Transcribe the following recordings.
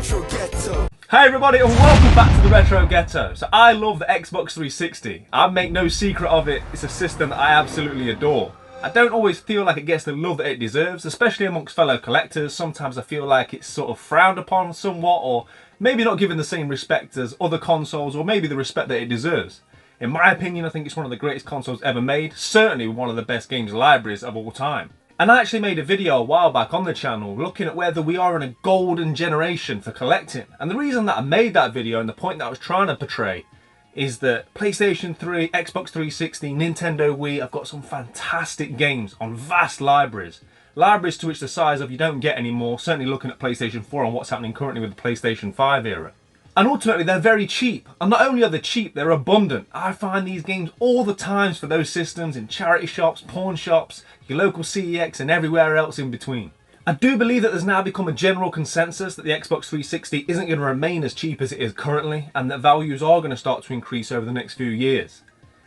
Hey everybody and welcome back to the Retro Ghetto. So I love the Xbox 360. I make no secret of it, it's a system that I absolutely adore. I don't always feel like it gets the love that it deserves, especially amongst fellow collectors. Sometimes I feel like it's sort of frowned upon somewhat, or maybe not given the same respect as other consoles, or maybe the respect that it deserves. In my opinion, I think it's one of the greatest consoles ever made, certainly one of the best games libraries of all time. And I actually made a video a while back on the channel looking at whether we are in a golden generation for collecting. And the reason that I made that video and the point that I was trying to portray is that PlayStation 3, Xbox 360, Nintendo Wii have got some fantastic games on vast libraries. Libraries to which the size of you don't get anymore, certainly looking at PlayStation 4 and what's happening currently with the PlayStation 5 era. And ultimately they're very cheap, and not only are they cheap, they're abundant. I find these games all the times for those systems in charity shops, pawn shops, your local CEX and everywhere else in between. I do believe that there's now become a general consensus that the Xbox 360 isn't going to remain as cheap as it is currently, and that values are going to start to increase over the next few years.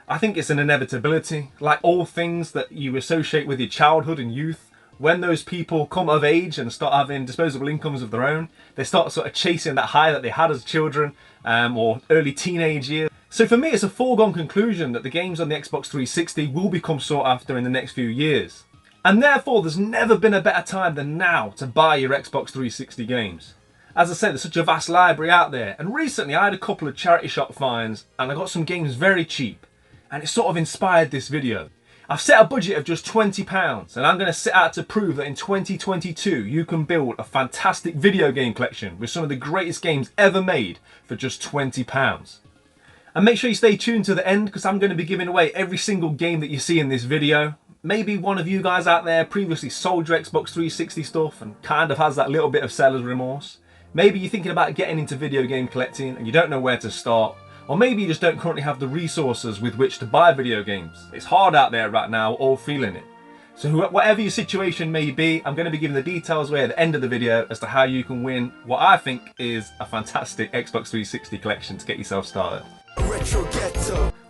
I think it's an inevitability, like all things that you associate with your childhood and youth. When those people come of age and start having disposable incomes of their own, they start sort of chasing that high that they had as children or early teenage years. So for me, it's a foregone conclusion that the games on the Xbox 360 will become sought after in the next few years. And therefore, there's never been a better time than now to buy your Xbox 360 games. As I said, there's such a vast library out there. And recently, I had a couple of charity shop finds and I got some games very cheap. And it sort of inspired this video. I've set a budget of just £20 and I'm going to set out to prove that in 2022 you can build a fantastic video game collection with some of the greatest games ever made for just £20. And make sure you stay tuned to the end because I'm going to be giving away every single game that you see in this video. Maybe one of you guys out there previously sold your Xbox 360 stuff and kind of has that little bit of seller's remorse. Maybe you're thinking about getting into video game collecting and you don't know where to start. Or maybe you just don't currently have the resources with which to buy video games. It's hard out there right now, we're all feeling it. So whatever your situation may be, I'm going to be giving the details away at the end of the video as to how you can win what I think is a fantastic Xbox 360 collection to get yourself started.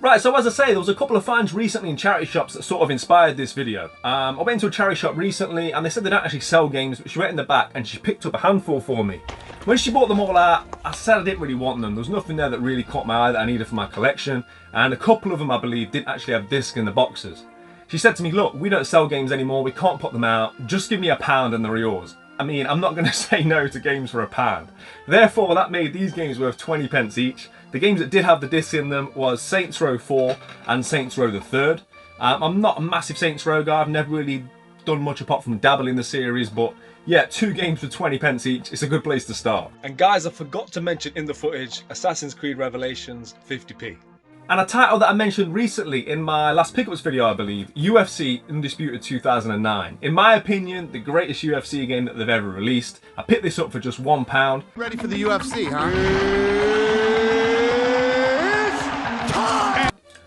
Right, so as I say, there was a couple of finds recently in charity shops that sort of inspired this video. I went to a charity shop recently and they said they don't actually sell games, but she went in the back and she picked up a handful for me. When she bought them all out, I said I didn't really want them. There was nothing there that really caught my eye that I needed for my collection, and a couple of them, I believe, didn't actually have discs in the boxes. She said to me, look, we don't sell games anymore, we can't put them out, just give me £1 and they're yours. I mean, I'm not going to say no to games for £1. Therefore, that made these games worth 20p each. The games that did have the discs in them was Saints Row 4 and Saints Row the 3rd. I'm not a massive Saints Row guy, I've never really done much apart from dabble in the series, but yeah, 2 games for 20p each, it's a good place to start. And guys, I forgot to mention in the footage, Assassin's Creed Revelations, 50p. And a title that I mentioned recently in my last pickups video, I believe, UFC Undisputed 2009. In my opinion, the greatest UFC game that they've ever released. I picked this up for just £1. Ready for the UFC, huh?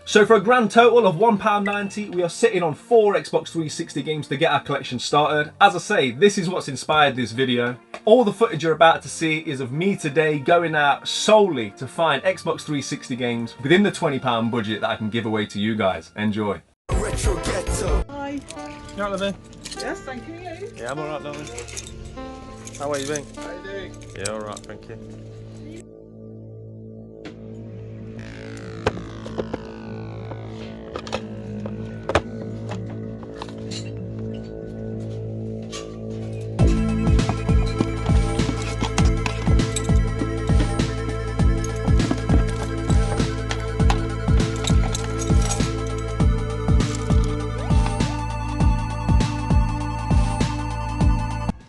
So for a grand total of £1.90, we are sitting on 4 Xbox 360 games to get our collection started. As I say, this is what's inspired this video. All the footage you're about to see is of me today going out solely to find Xbox 360 games within the £20 budget that I can give away to you guys. Enjoy. Retro Ghetto. Hi. You alright, Lovey? Yes, thank you. You? Yeah, I'm alright, Lovey. How are you doing? How are you doing? Yeah, alright, thank you.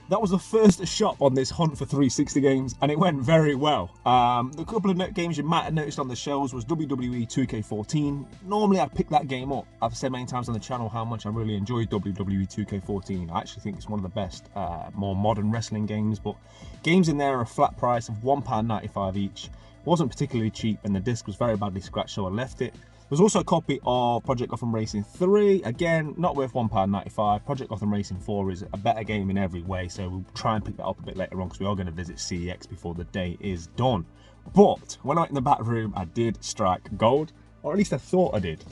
That was the first shop on this hunt for 360 games and it went very well. The couple of games you might have noticed on the shelves was WWE 2K14. Normally I'd pick that game up. I've said many times on the channel how much I really enjoy WWE 2K14. I actually think it's one of the best, more modern wrestling games, but games in there are a flat price of £1.95 each. Wasn't particularly cheap and the disc was very badly scratched, so I left it. There's also a copy of Project Gotham Racing 3, again, not worth £1.95. Project Gotham Racing 4 is a better game in every way, so we'll try and pick that up a bit later on because we are going to visit CEX before the day is done. But when I went in the back room, I did strike gold, or at least I thought I did.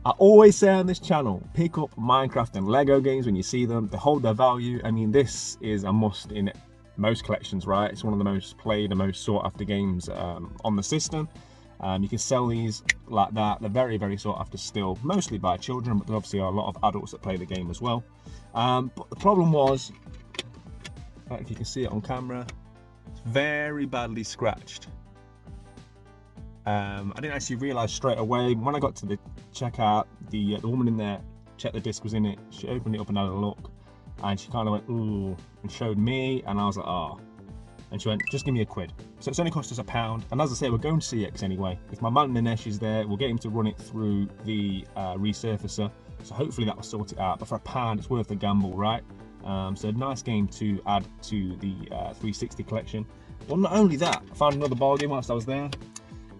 I always say on this channel, pick up Minecraft and Lego games when you see them. They hold their value. I mean, this is a must in most collections, right? It's one of the most played and most sought after games on the system. You can sell these like that. They're very, very sought after still, mostly by children, but there obviously are a lot of adults that play the game as well. But the problem was, if you can see it on camera, it's very badly scratched. I didn't actually realise straight away. When I got to the checkout, the woman in there checked the disc was in it. She opened it up and had a look, and she kind of went, ooh, and showed me, and I was like, oh. And she went, just give me £1. So it's only cost us £1. And as I say, we're going to CX anyway. If my man Ninesh is there, we'll get him to run it through the resurfacer. So hopefully that will sort it out. But for £1, it's worth the gamble, right? So a nice game to add to the 360 collection. Well, not only that, I found another bargain whilst I was there.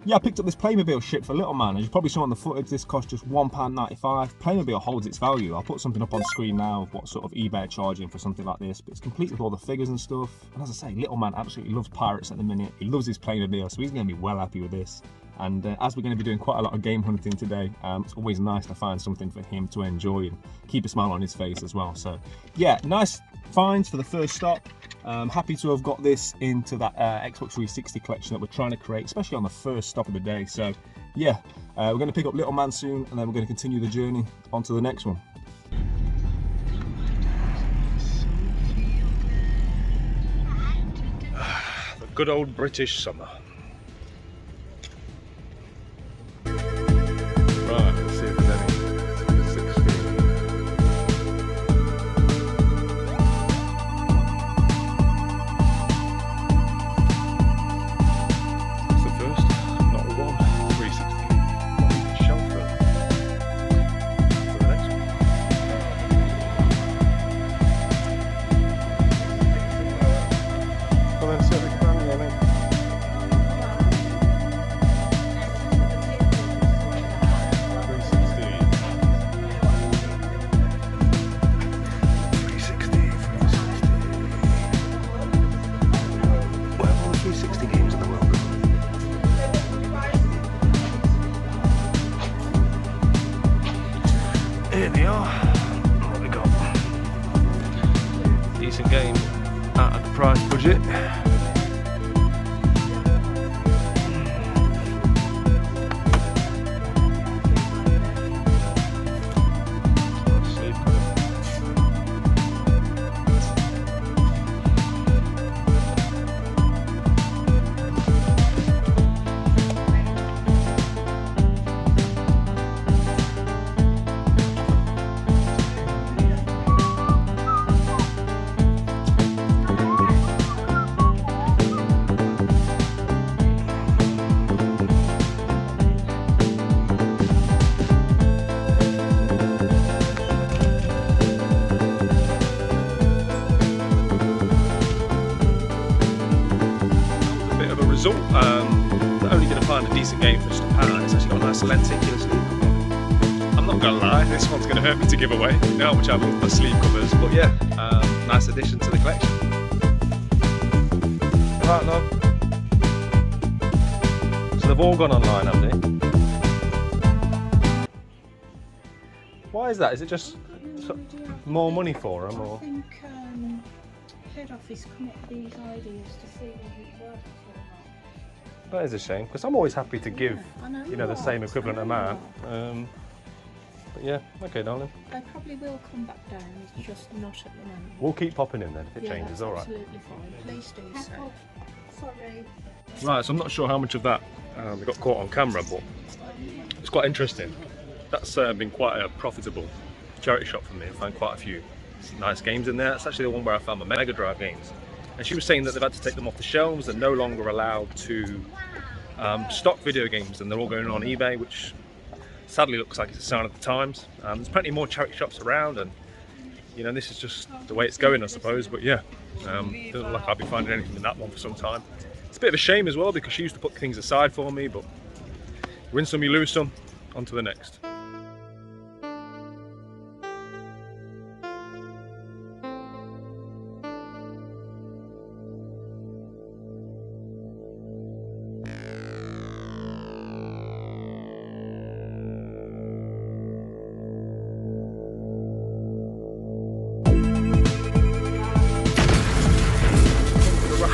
Yeah, I picked up this Playmobil shit for Little Man. As you probably saw on the footage, this cost just £1.95. Playmobil holds its value. I'll put something up on screen now of what sort of eBay are charging for something like this. But it's complete with all the figures and stuff. And as I say, Little Man absolutely loves pirates at the minute. He loves his Playmobil, so he's going to be well happy with this. And as we're going to be doing quite a lot of game hunting today, it's always nice to find something for him to enjoy and keep a smile on his face as well. So yeah, nice finds for the first stop. Happy to have got this into that Xbox 360 collection that we're trying to create, especially on the first stop of the day. So yeah, we're going to pick up Little Man soon, and then we're going to continue the journey on to the next one. The good old British summer. Right, let's see if there's any 16. That's the first, not a one, 360. Not even shelf for the next one. Come and sit with the camera, mate. Here they are. What have we got? Decent game out of the price budget. Not only going to find a decent game for just £1, it's actually got a nice lenticular sleeve cover. I'm not going to lie, this one's going to hurt me to give away. You know how much I love the sleeve covers, but yeah, nice addition to the collection. Right, love. So they've all gone online, have they? Why is that? Is it just more money for them, or? I think head office come up with these ideas to see what it's worth for. That is a shame, because I'm always happy to give, I know you know, the you same are. equivalent I know amount. you But yeah, okay, darling. They probably will come back down, it's just not at the moment. We'll keep popping in then if it Yeah, changes, that's all right. absolutely fine. Please do so. Sorry. Right, so I'm not sure how much of that we got caught on camera, but it's quite interesting. That's been quite a profitable charity shop for me. I found quite a few nice games in there. That's actually the one where I found my Mega Drive games. And she was saying that they've had to take them off the shelves. They're no longer allowed to stock video games, and they're all going on eBay, which sadly looks like it's a sign of the times. There's plenty more charity shops around, and you know, this is just the way it's going, I suppose. But yeah, doesn't look like I'll be finding anything in that one for some time. It's a bit of a shame as well, because she used to put things aside for me, but win some, you lose some. On to the next.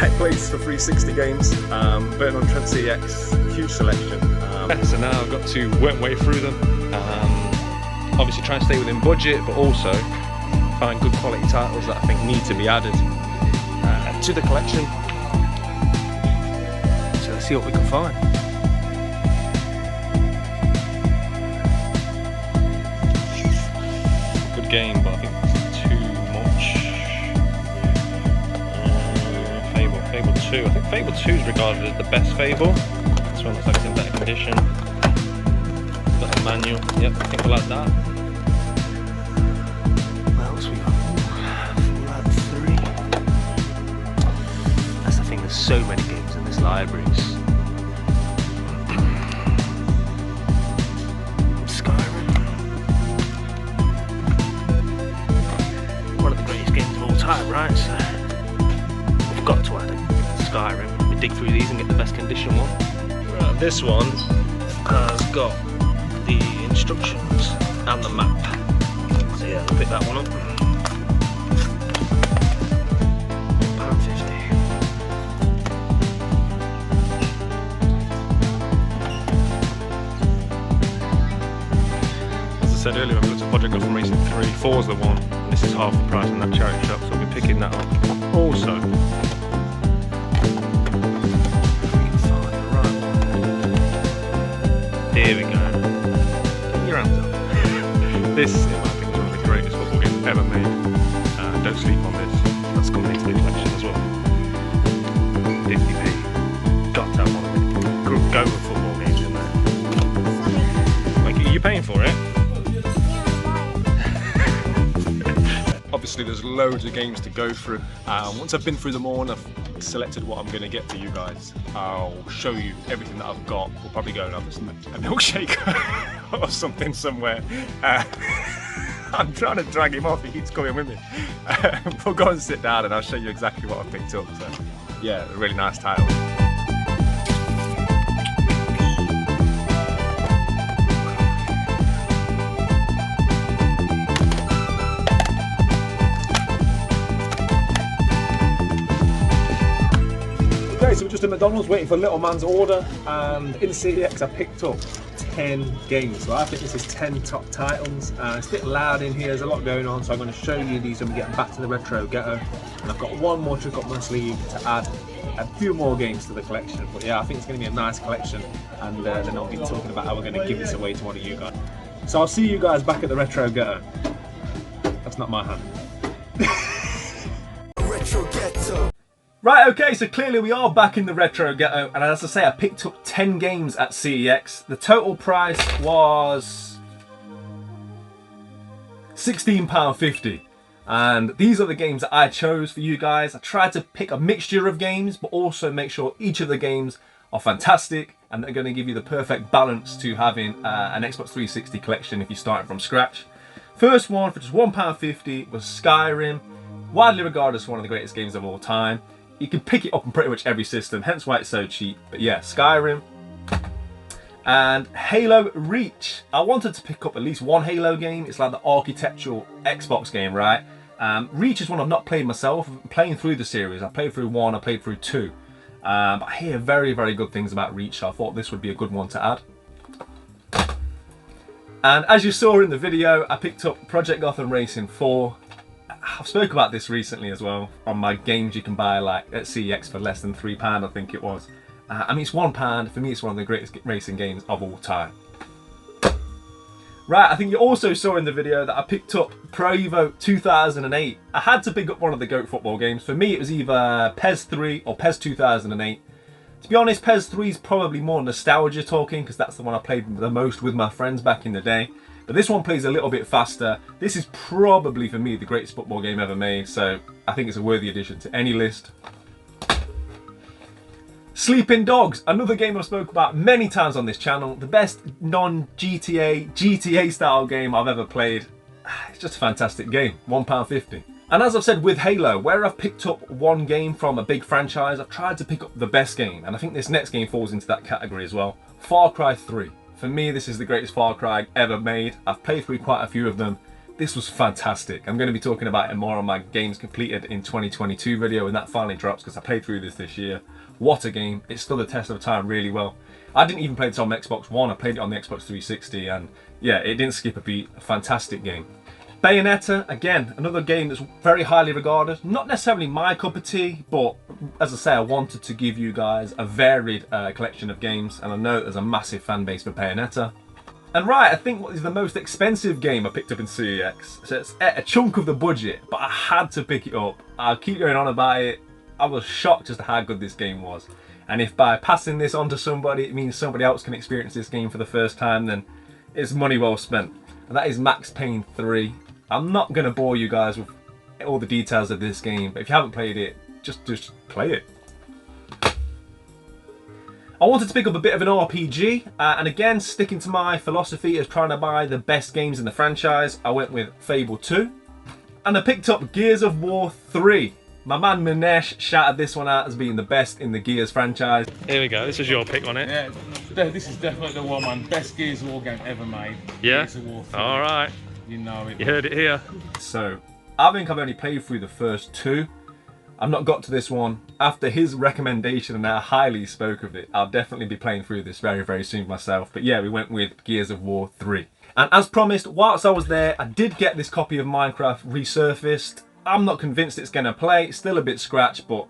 right place for 360 games. Burton on Trent CX, huge selection. So now I've got to work my way through them. Obviously try and stay within budget, but also find good quality titles that I think need to be added to the collection. So let's see what we can find. Good game, but I think it's too much. Fable 2. I think Fable 2 is regarded as the best Fable. This one looks like it's in better condition. Got a manual. Yep, I think I like that. What else we got? Fallout 3. That's the thing, there's so many games in this library. Skyrim. One of the greatest games of all time, right? So we've got to add it. Skyrim. We dig through these and get the best condition one. Right, this one has got the instructions and the map. So yeah, we'll pick that one up. £1.50. As I said earlier, I've looked at Project Gotham Racing 3. 4 is the one. And this is half the price in that charity shop, so I'll be picking that up. Also, here we go. Get your hands up. This, in my opinion, is one of the greatest football games ever made. Don't sleep on this. That's coming into the collection as well. 50p. Got to have one of the go with football games in there. Like, are you paying for it? Obviously, there's loads of games to go through. Once I've been through them all and I've selected what I'm going to get for you guys, I'll show you everything that I've got. We'll probably go and have a milkshake or something somewhere. I'm trying to drag him off, he keeps coming with me. We'll go and sit down and I'll show you exactly what I picked up. So yeah, a really nice title. So we're just at McDonald's waiting for little man's order, and in CEX I picked up 10 games. So I think this is 10 top titles. It's a bit loud in here, there's a lot going on, so I'm going to show you these when we get back to the Retro Ghetto. And I've got one more trick up my sleeve to add a few more games to the collection. But yeah, I think it's going to be a nice collection, and then I'll be talking about how we're going to give this away to one of you guys. So I'll see you guys back at the Retro Ghetto. That's not my hand. Retro Ghetto. Right, okay, so clearly we are back in the Retro Ghetto, and as I say, I picked up 10 games at CEX. The total price was £16.50, and these are the games that I chose for you guys. I tried to pick a mixture of games, but also make sure each of the games are fantastic, and they're going to give you the perfect balance to having an Xbox 360 collection if you're starting from scratch. First one for just £1.50 was Skyrim, widely regarded as one of the greatest games of all time. You can pick it up on pretty much every system, hence why it's so cheap. But yeah, Skyrim. And Halo Reach. I wanted to pick up at least one Halo game. It's like the architectural Xbox game, right? Reach is one I've not played myself. I'm playing through the series. I played through 1, I played through 2. But I hear very, very good things about Reach, so I thought this would be a good one to add. And as you saw in the video, I picked up Project Gotham Racing 4. I've spoke about this recently as well on my games you can buy like at CEX for less than £3, I think it was. I mean, it's £1. For me, it's one of the greatest racing games of all time. Right, I think you also saw in the video that I picked up Pro Evo 2008. I had to pick up one of the GOAT football games. For me, it was either PES 3 or PES 2008. To be honest, PES 3 is probably more nostalgia talking, because that's the one I played the most with my friends back in the day. But this one plays a little bit faster. This is probably, for me, the greatest football game ever made, so I think it's a worthy addition to any list. Sleeping Dogs, another game I've spoken about many times on this channel. The best non-GTA style game I've ever played. It's just a fantastic game, £1.50. And as I've said with Halo, where I've picked up one game from a big franchise, I've tried to pick up the best game, and I think this next game falls into that category as well. Far Cry 3. For me, this is the greatest Far Cry ever made. I've played through quite a few of them. this was fantastic. I'm going to be talking about it more on my games completed in 2022 video when that finally drops, because I played through this year. What a game. It stood the test of time really well. I didn't even play this on Xbox One, I played it on the Xbox 360, and yeah, it didn't skip a beat. A fantastic game. Bayonetta, again, another game that's very highly regarded. Not necessarily my cup of tea, but as I say, I wanted to give you guys a varied collection of games, and I know there's a massive fan base for Bayonetta. And right, I think what is the most expensive game I picked up in CEX. So it's a chunk of the budget, but I had to pick it up. I'll keep going on about it. I was shocked as to how good this game was. And if by passing this on to somebody, it means somebody else can experience this game for the first time, then it's money well spent. And that is Max Payne 3. I'm not going to bore you guys with all the details of this game, but if you haven't played it, just play it. I wanted to pick up a bit of an RPG, and again, sticking to my philosophy of trying to buy the best games in the franchise, I went with Fable 2. And I picked up Gears of War 3. My man Minesh shouted this one out as being the best in the Gears franchise. Here we go, this is your pick on it. Yeah, this is definitely the one, man. Best Gears of War game ever made. Yeah? Gears of War 3. Alright, You know it. you heard it here. So, I think I've only played through the first 2. I've not got to this one. After his recommendation and how highly he spoke of it, I'll definitely be playing through this very, very soon myself. But yeah, we went with Gears of War 3. And as promised, whilst I was there, I did get this copy of Minecraft resurfaced. I'm not convinced it's going to play. It's still a bit scratched, but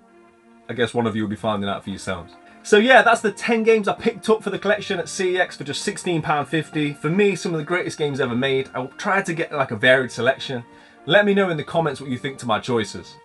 I guess one of you will be finding out for yourselves. So yeah, that's the 10 games I picked up for the collection at CEX for just £16.50. For me, some of the greatest games ever made. I tried to get like a varied selection. Let me know in the comments what you think to my choices.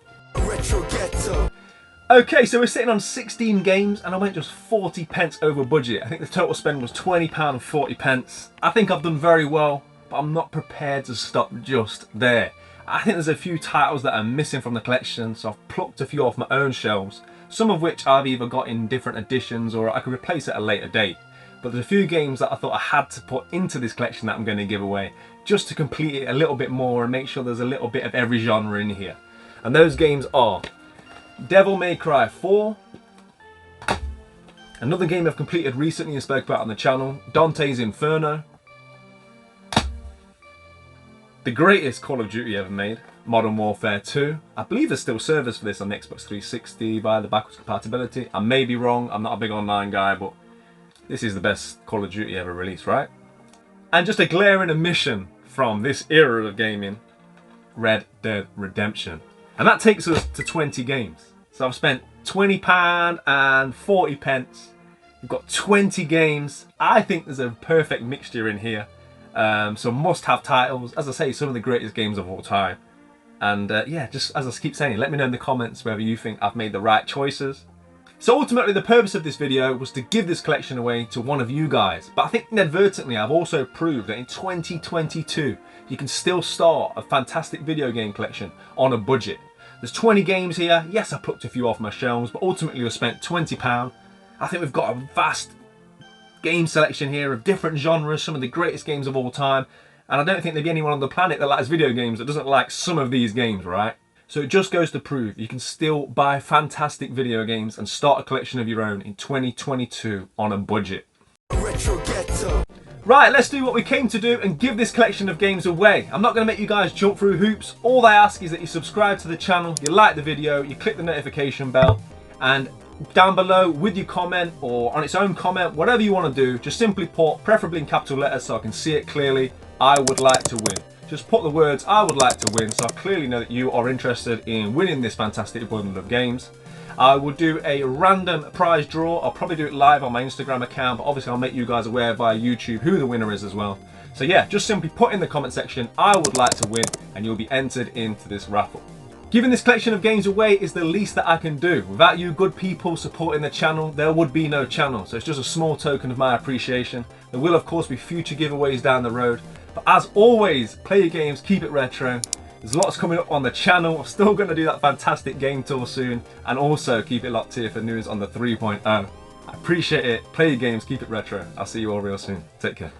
Okay, so we're sitting on 16 games and I went just 40 pence over budget. I think the total spend was £20.40. I think I've done very well, but I'm not prepared to stop just there. I think there's a few titles that are missing from the collection, so I've plucked a few off my own shelves, some of which I've either got in different editions or I could replace at a later date. But there's a few games that I thought I had to put into this collection that I'm going to give away, just to complete it a little bit more and make sure there's a little bit of every genre in here. And those games are Devil May Cry 4, another game I've completed recently and spoke about on the channel, Dante's Inferno, the greatest Call of Duty ever made, Modern Warfare 2. I believe there's still servers for this on the Xbox 360 via the backwards compatibility. I may be wrong, I'm not a big online guy, but this is the best Call of Duty ever released, right? And just a glaring omission from this era of gaming, Red Dead Redemption. And that takes us to 20 games. So I've spent £20.40. We've got 20 games. I think there's a perfect mixture in here. Some must-have titles. As I say, some of the greatest games of all time. And yeah, just as I keep saying, let me know in the comments whether you think I've made the right choices. So ultimately, the purpose of this video was to give this collection away to one of you guys. But I think inadvertently, I've also proved that in 2022, you can still start a fantastic video game collection on a budget. There's 20 games here. Yes, I plucked a few off my shelves, but ultimately we spent £20. I think we've got a vast game selection here of different genres, some of the greatest games of all time. And I don't think there'd be anyone on the planet that likes video games that doesn't like some of these games, right? So it just goes to prove you can still buy fantastic video games and start a collection of your own in 2022 on a budget. Right, let's do what we came to do and give this collection of games away. I'm not going to make you guys jump through hoops. All I ask is that you subscribe to the channel, you like the video, you click the notification bell, and down below with your comment or on its own comment, whatever you want to do, just simply put, preferably in capital letters so I can see it clearly, I would like to win. Just put the words I would like to win so I clearly know that you are interested in winning this fantastic bundle of games. I will do a random prize draw. I'll probably do it live on my Instagram account, but obviously I'll make you guys aware via YouTube who the winner is as well. So yeah, just simply put in the comment section, I would like to win, and you'll be entered into this raffle. Giving this collection of games away is the least that I can do. Without you good people supporting the channel, there would be no channel. So it's just a small token of my appreciation. There will of course be future giveaways down the road. But as always, play your games, keep it retro. There's lots coming up on the channel. I'm still going to do that fantastic game tour soon. And also keep it locked here for news on the 3.0. I appreciate it. Play your games, keep it retro. I'll see you all real soon. Take care.